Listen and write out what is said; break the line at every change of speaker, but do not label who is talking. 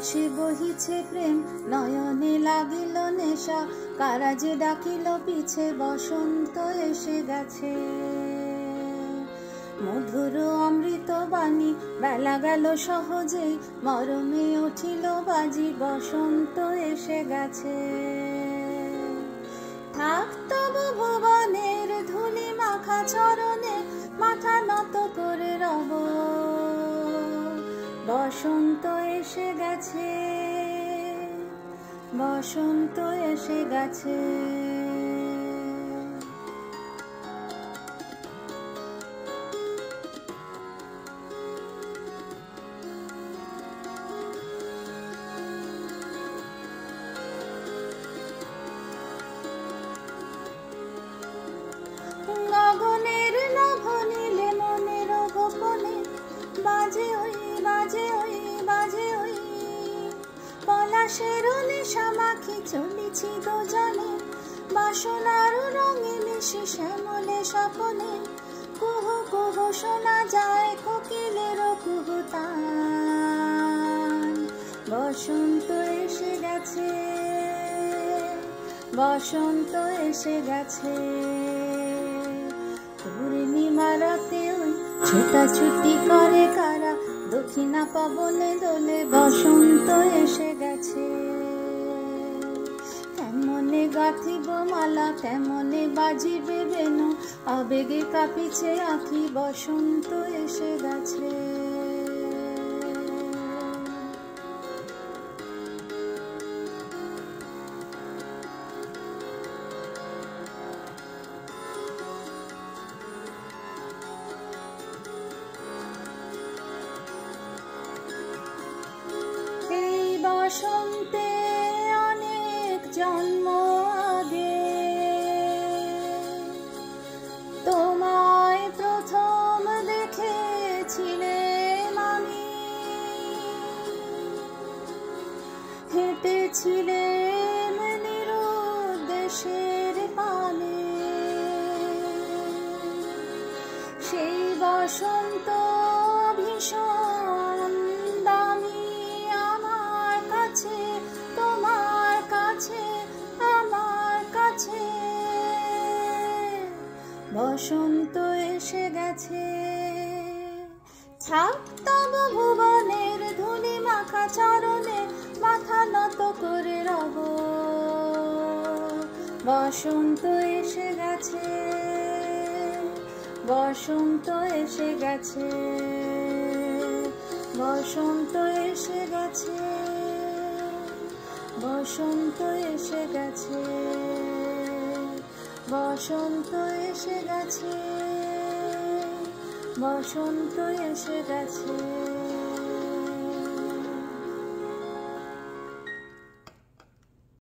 আকাশে বহিছে প্রেম, নয়নে লাগিল নেশা, কারা যে ডাকিল পিছে, বসন্ত এসে গেছে। মধুর অমৃত বাণী, বেলা গেল সহজেই, মরমে উঠিল বাজি, বসন্ত এসে গেছে। থাক তবু ভুবনের ধুলি মাখা চরণে, মাথা নত করে রব, বসন্ত এসে গেছে, বসন্ত এসে গেছে। গগনের নভ নীলে মনের গোপনে, বাজে ওই বাজে ওই বাজে ওই, পলাশের নেশা মাখি চলেছি দুজনে, বাসনার রঙে মিশে শ্যামলে স্বপনে, কুহু কুহু শোনা যায় কোকিলের কুহুতান। বসন্ত এসে গেছে, বসন্ত এসে গেছে। পূর্ণিমা রাতে ওই ছোটাছুটি করে কারা, দক্ষিণা পবনে দোলে, বসন্ত এসে গেছে। তেমনে গাঁথিব মালা, তেমনে বাজিবে বেনু, আবেগে কাঁপিছে আঁখি, বসন্ত এসে গেছে। বসন্তে অনেক জন্ম আগে তোমায় প্রথম দেখেছিলাম আমি, হেঁটেছিলেম নিরুদ্দেশের পানে, সেই বসন্ত ভীষণ দামি আমার কাছে, তোমার কাছে, আমার কাছে। বসন্ত এসে গেছে। থাক তবু ভুবনের ধুলি মাখা চরণে, মাথা নত করে রব, বসন্ত এসে গেছে, বসন্ত এসে গেছে, বসন্ত এসে গেছে, বসন্ত এসে গেছে, বসন্ত এসে গেছে, বসন্ত এসে গেছে।